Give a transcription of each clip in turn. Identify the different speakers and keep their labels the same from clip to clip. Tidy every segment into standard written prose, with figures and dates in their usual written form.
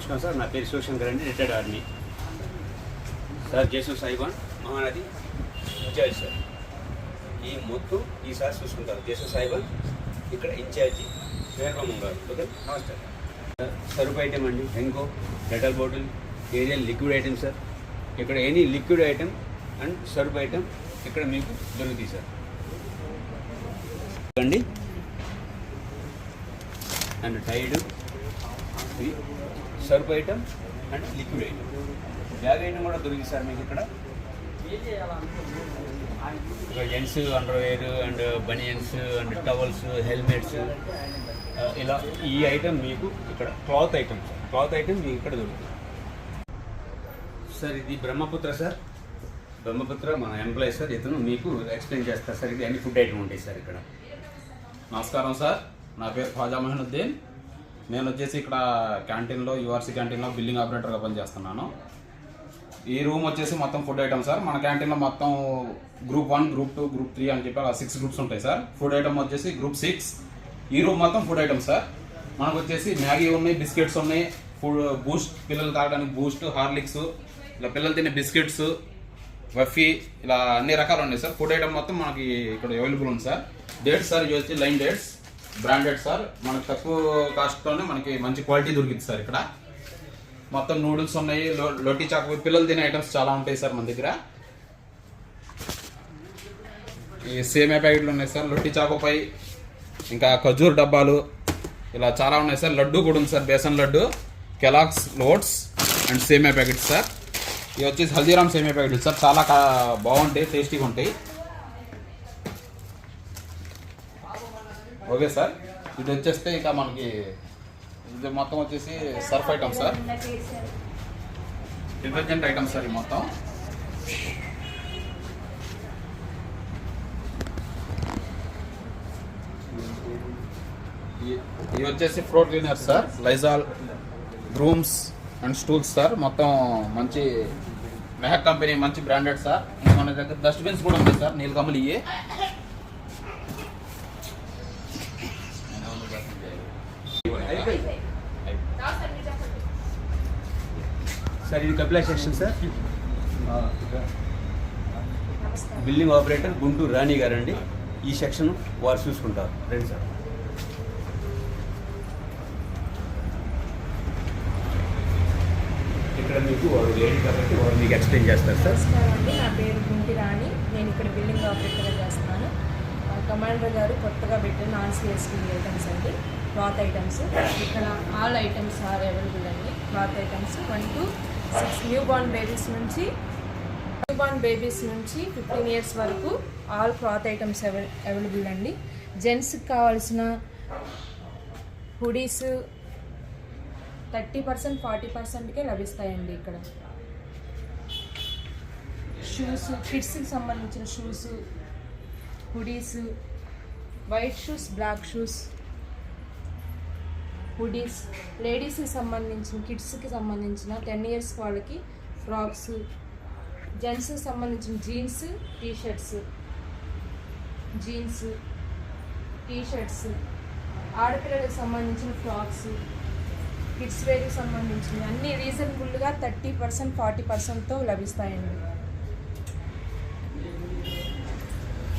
Speaker 1: నమస్కారం సార్. నా పేరు శివశంకర్ అండి, రిటైర్డ్ ఆర్మీ సార్. జేసూ సాయిబాన్ మహానది ఇన్ఛార్జ్ సార్. ఈ మొత్తం ఈసారి చూసుకుంటారు జేసూ సాయిబాన్ ఇక్కడ ఇన్ఛార్జి వీరబ్రహ్మం గారు. ఓకే, నమస్తే సార్. సరుపు ఐటమ్ అండి, Henko, Dettol bottle, Ariel liquid item sir. ఇక్కడ any liquid item and surf item ఇక్కడ మీకు దొరుకుతాయి సార్ అండి. అండ్ టైడ్, ఇది surf item and liquid item. Bag item కూడా దొరికింది సార్ మీకు ఇక్కడ. Gents underwear and banians and towels, helmets, ఇలా ఈ ఐటమ్ మీకు ఇక్కడ. Cloth item sir, cloth item మీకు ఇక్కడ దొరుకుతుంది సార్. ఇది బ్రహ్మపుత్ర సార్. బ్రహ్మపుత్ర మన ఎంప్లాయీ సార్. ఇతను మీకు ఎక్స్ప్లెయిన్ చేస్తారు సార్. ఇది అన్ని ఫుడ్ ఐటమ్ ఉంటాయి సార్ ఇక్కడ.
Speaker 2: నమస్కారం సార్, నా పేరు ఖాజా మొహినుద్దీన్. నేను వచ్చేసి ఇక్కడ క్యాంటీన్లో, యూఆర్సీ క్యాంటీన్లో బిల్లింగ్ ఆపరేటర్గా పనిచేస్తున్నాను. ఈ రూమ్ వచ్చేసి మొత్తం ఫుడ్ ఐటమ్ సార్. మన క్యాంటీన్లో మొత్తం గ్రూప్ 1, గ్రూప్ 2, గ్రూప్ 3 అని చెప్పి అలా 6 గ్రూప్స్ ఉంటాయి సార్. ఫుడ్ ఐటమ్ వచ్చేసి గ్రూప్ 6. ఈ రూమ్ మొత్తం ఫుడ్ ఐటమ్ సార్. మనకు వచ్చేసి మ్యాగీ ఉన్నాయి, బిస్కెట్స్ ఉన్నాయి, ఫుడ్ బూస్ట్, పిల్లలు తాగడానికి బూస్ట్, హార్లిక్స్, ఇలా పిల్లలు తినే బిస్కెట్స్, వఫీ, ఇలా అన్ని రకాలు ఉన్నాయి సార్. ఫుడ్ ఐటమ్ మొత్తం మనకి ఇక్కడ అవైలబుల్ ఉంది సార్. డేట్స్ సార్, ఇవి వచ్చి లైన్ డేట్స్, బ్రాండెడ్ సార్. మనకు తక్కువ కాస్ట్తోనే మనకి మంచి క్వాలిటీ దొరికింది సార్. ఇక్కడ మొత్తం నూడిల్స్ ఉన్నాయి, లొట్టి చాకు, పిల్లలు తినే ఐటమ్స్ చాలా ఉంటాయి సార్ మన దగ్గర. ఈ సేమియా ప్యాకెట్లు ఉన్నాయి సార్, లొట్టి చాకుపై, ఇంకా ఖజూర్ డబ్బాలు, ఇలా చాలా ఉన్నాయి సార్. లడ్డు కూడా ఉంది sir, besan laddu, Kellogg's oats and semiya packets sir. ఇవి వచ్చేసి హల్దీరామ్ సేమియా ప్యాకెట్లు సార్. చాలా బాగుంటాయి, టేస్టీగా ఉంటాయి. Okay sir. ఇది వచ్చేస్తే ఇక మనకి ఇది మొత్తం వచ్చేసి Surf item sir, detergent items sir. ఈ మొత్తం ఇవి వచ్చేసి floor cleaners sir, Lizol, brooms and stools sir. మొత్తం మంచి మెహక్ కంపెనీ, మంచి బ్రాండెడ్ సార్. మన దగ్గర డస్ట్బిన్స్ కూడా ఉంటాయి సార్, నీలకమలి. ఇవి
Speaker 1: సార్. ఇది Kapila section sir. Building operator Guntur Rani గారు అండి. ఈ సెక్షన్ వారు చూసుకుంటారు. రండి సార్. ఇక్కడ మీకు వారు లేడీ కాబట్టి వారు మీకు ఎక్స్ప్లెయిన్ చేస్తారు సార్.
Speaker 3: అండి, నా పేరు గుంటి రాణి. నేను ఇక్కడ బిల్డింగ్ ఆపరేటర్గా చేస్తున్నాను. కమాండర్ గారు కొత్తగా పెట్టిన నాన్ సిఎస్టీ ఐటమ్స్ అండి, క్లాత్ ఐటమ్స్. ఇక్కడ ఆల్ ఐటమ్స్ ఆర్ అవైలబుల్ అండి. Cloth items 1 to 6 new born babies నుంచి 15 ఇయర్స్ వరకు ఆల్ క్లాత్ ఐటమ్స్ అవైలబుల్ అండి. జెంట్స్కి కావాల్సిన హుడీస్ 30%, 40%కే లభిస్తాయండి ఇక్కడ. షూస్, కిడ్స్కి సంబంధించిన shoes, hoodies, white shoes, black shoes, hoodies, లేడీస్కి సంబంధించిన, కిడ్స్కి సంబంధించిన 10 ఇయర్స్ వాళ్ళకి ఫ్రాక్స్, జెంట్స్కి సంబంధించిన జీన్స్, టీషర్ట్స్, ఆడపిల్లలకు సంబంధించిన ఫ్రాక్స్, కిడ్స్ వేర్కి సంబంధించిన అన్ని రీజనబుల్గా 30%, 40%తో లభిస్తాయండి.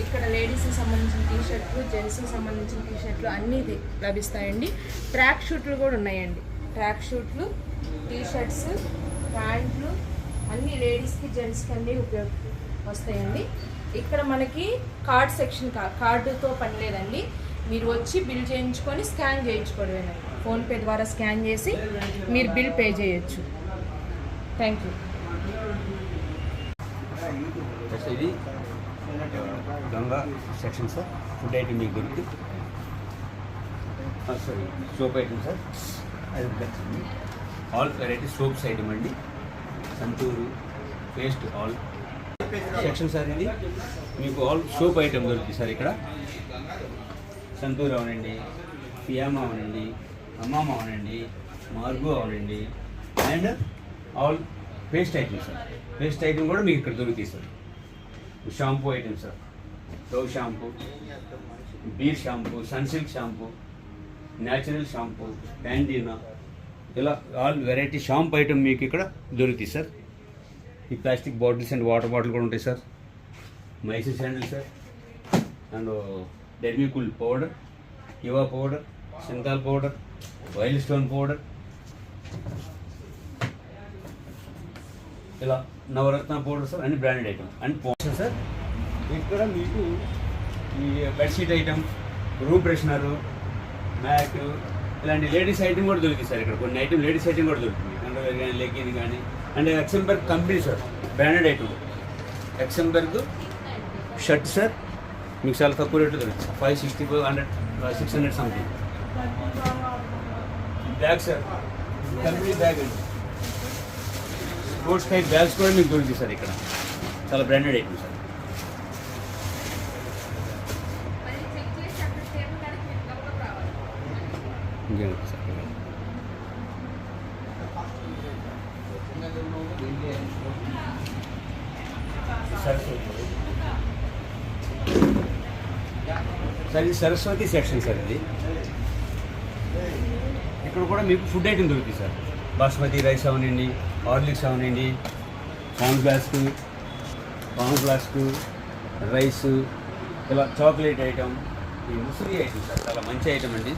Speaker 3: ఇక్కడ లేడీస్కి సంబంధించిన టీషర్ట్లు, జెంట్స్కి సంబంధించిన టీషర్ట్లు అన్నీ లభిస్తాయండి. ట్రాక్ షూట్లు కూడా ఉన్నాయండి. ట్రాక్ షూట్లు, టీషర్ట్స్, ప్యాంట్లు అన్నీ లేడీస్కి, జెంట్స్కి అన్నీ వస్తాయండి. ఇక్కడ మనకి కార్డ్ సెక్షన్, కార్డుతో పని లేదండి. మీరు వచ్చి బిల్ చేయించుకొని స్కాన్ చేయించుకోవడమేనండి. ఫోన్పే ద్వారా స్కాన్ చేసి మీరు బిల్ పే చేయొచ్చు. Thank you.
Speaker 1: ఇది Ganga section sir. Food item మీకు దొరుకుతుంది. Sorry, soap item sir. All variety soaps item అండి. Santoor, paste, all section sir. ఇది మీకు ఆల్ సోప్ ఐటమ్ దొరుకుతుంది సార్. ఇక్కడ సంతూర్ అవనండి, ఫియామా అవనండి, అమ్మామ అవనండి, మార్గో అవనండి, and all paste item sir. Paste item కూడా మీకు ఇక్కడ దొరుకుతాయి sir. Shampoo item sir, Dove shampoo, beer shampoo, Sunsilk shampoo, natural shampoo, Pantene, ఇలా ఆల్ వెరైటీ షాంప్ ఐటమ్ మీకు ఇక్కడ దొరుకుతాయి సార్. ఈ plastic bottles and water bottle కూడా ఉంటాయి sir. Mysore Sandal sir, and Dermicool powder, యువా powder, Cinthol powder, Wild Stone powder, ఇలా Navratna powder sir, అన్ని branded item and powder sir. ఇక్కడ మీకు ఈ bedsheet item, room freshener, mat, ఇలాంటి లేడీస్ ఐటమ్ కూడా దొరికింది సార్. ఇక్కడ కొన్ని ఐటమ్ లేడీస్ ఐటమ్ కూడా దొరుకుతుంది, అండర్వేర్ కానీ లెగ్గిన్ కానీ. అండ్ ఎక్సెంబర్గ్ కంపెనీ సార్, బ్రాండెడ్ ఐటమ్. ఎక్సెంబర్గ్ షర్ట్ సార్ మీకు చాలా తక్కువ రేట్లో దొరుకుతుంది, 560, 100, 600 something. Bag sir, company bag అండి. స్పోర్ట్స్ టైప్ బ్యాగ్స్ కూడా మీకు దొరుకుతాయి సార్ ఇక్కడ, చాలా బ్రాండెడ్ ఐటమ్ సార్. ఇంకేం సార్ సార్ ఇది సరస్వతి సెక్షన్ సార్. ఇది ఇక్కడ కూడా మీకు ఫుడ్ ఐటమ్ దొరుకుతుంది సార్. బాస్మతి రైస్ అవనండి, హార్లిక్స్ అవనండి, కార్న్ ఫ్లాస్క్, రైస్, ఇలా చాక్లెట్ ఐటమ్. ఈ ముస్లీ ఐటమ్ సార్ చాలా మంచి ఐటమ్ అండి.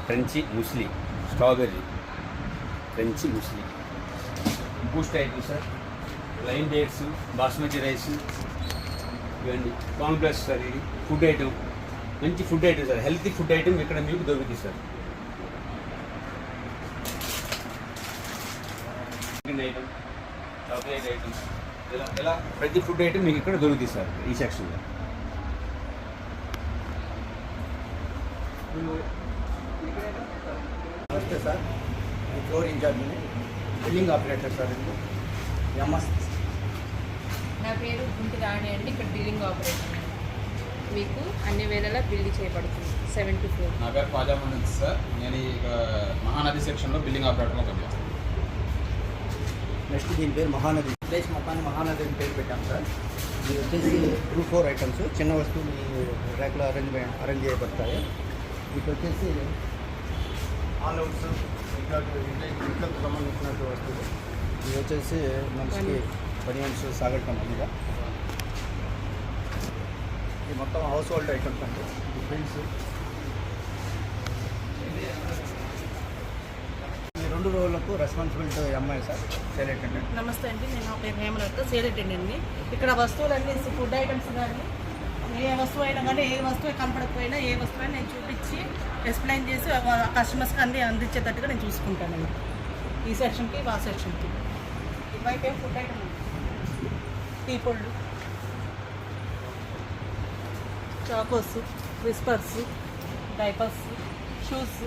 Speaker 1: French muesli, strawberry French muesli. Boost item sir, Lion dates, basmati rice, ఇవన్నీ కార్న్ ఫ్లాస్క్ సార్. ఇది ఫుడ్ ఐటమ్, మంచి food item sir, healthy food item ఇక్కడ మీకు దొరుకుతుంది సార్. ఐటమ్, చాక్లెట్ ఐటమ్, ఇలా ప్రతి ఫుడ్ ఐటమ్ మీకు ఇక్కడ దొరుకుతుంది సార్ ఈ సెక్షన్లో.
Speaker 4: నమస్తే సార్, ఈ ఫ్లోర్ ఇన్ఛార్జ్ని, బిల్లింగ్ ఆపరేటర్ సార్. ఎంఎస్
Speaker 3: నా పేరు గుంటి రాణి అండి. ఇక్కడ బిల్లింగ్ ఆపరేటర్ మీకు అన్ని వేళలా బిల్లు చేయబడుతుంది. 74.
Speaker 2: నా పేరు ఖాజా మహమూద్ సార్. నేను ఈ మహానది సెక్షన్లో బిల్లింగ్ ఆపరేటర్గా పనిచేస్తాను.
Speaker 4: నెక్స్ట్ దీని పేరు మహానది. ప్లేస్ మొత్తాన్ని మహానది అని పేరు పెట్టాం సార్. ఇది వచ్చేసి గ్రూప్ 4 ఐటమ్స్, చిన్న వస్తువులు ర్యాక్లో అరేంజ్ చేయబడతాయి. వీటి వచ్చేసి ఆల్అవుట్స్, ఇంట్లోకి సంబంధించిన వస్తువులు. ఇవి వచ్చేసి మనిషికి బనియన్స్, సాగర్ కంపెనీగా. ఇది మొత్తం హౌస్ హోల్డ్ ఐటమ్స్ అండి. బిల్స్, ఈ 2 రోజులకు responsibility MI sir, sale attendant.
Speaker 5: నమస్తే అండి, నేను నా పేరు హేమలత, సేల్ అటెండెంట్ని. ఇక్కడ వస్తువులన్నీ ఫుడ్ ఐటమ్స్ కానీ ఏ వస్తువు అయినా కానీ, ఏ వస్తువు కనపడకపోయినా ఏ వస్తువు అయినా నేను చూపించి ఎక్స్ప్లెయిన్ చేసి కస్టమర్స్కి అన్ని అందించేటట్టుగా నేను చూసుకుంటానండి. ఈ సెక్షన్కి ఆ సెక్షన్కి. ఇవైపు ఏం ఫుడ్ ఐటమ్ టీ పొళ్ళు, Chocos, Whispers, diapers, shoes,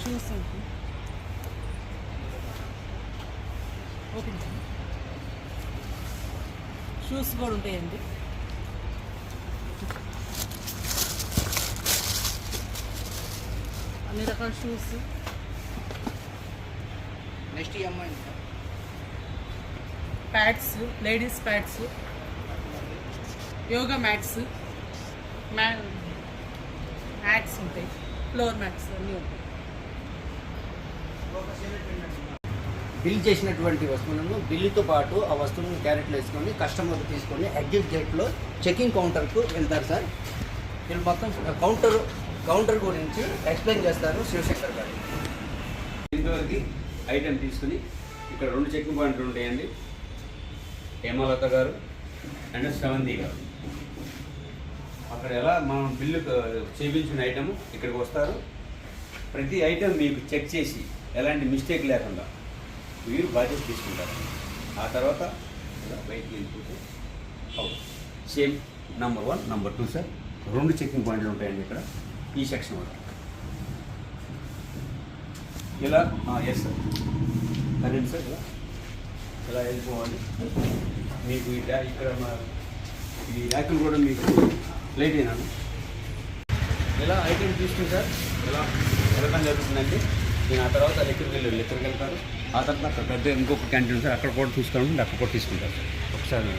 Speaker 5: shoes ఉంటాయి. ఓపెన్ చేయండి. షూస్ కూడా ఉంటాయండి. అన్ని రకాల shoes.
Speaker 4: Next MI
Speaker 5: pads, ladies pads, yoga mats, mats ఉంటాయి, ఫ్లోర్ మ్యాట్స్ అన్నీ ఉంటాయి.
Speaker 4: బిల్ చేసినటువంటి వస్తువులను బిల్లుతో పాటు ఆ వస్తువులను క్యారెట్లో వేసుకొని కస్టమర్ తీసుకొని ఎగ్జిట్ గేట్లో చెకింగ్ కౌంటర్కు వెళ్తారు సార్. వీళ్ళు మొత్తం కౌంటర్ గురించి ఎక్స్ప్లెయిన్ చేస్తారు శివశంకర్ గారు.
Speaker 1: ఇంతవరకు ఐటెం తీసుకుని ఇక్కడ 2 చెకింగ్ పాయింట్లు ఉంటాయండి. హేమలత గారు అండ్ శ్రవంతి గారు. అక్కడ ఎలా మనం బిల్లు చేయించిన ఐటమ్ ఇక్కడికి వస్తారు. ప్రతి ఐటెం మీకు చెక్ చేసి ఎలాంటి మిస్టేక్ లేకుండా వీరు బాధ్యత తీసుకుంటారు. ఆ తర్వాత ఇలా బయటికి వెళ్ళిపోతే అవును same number 1, number 2 sir 2 checking పాయింట్లు ఉంటాయండి ఇక్కడ ఈ సెక్షన్ వరకు. ఇలా ఎస్ సార్ కరెంట్ సార్ ఇలా వెళ్ళిపోవాలి. మీకు ఇక్కడ ఈ ర్యాకులు కూడా మీకు ప్లేట్ అయినాను. ఇలా ఐటెం తీసుకుని సార్ ఇలా వెళ్ళడం జరుగుతుందండి. నేను ఆ తర్వాత లెక్కరికి వెళ్తారు. ఆ తర్వాత అక్కడ పెద్ద ఇంకొక క్యాంటీన్ సార్, అక్కడ కూడా తీసుకోవాలంటే అక్కడ కూడా తీసుకుంటారు. ఒకసారి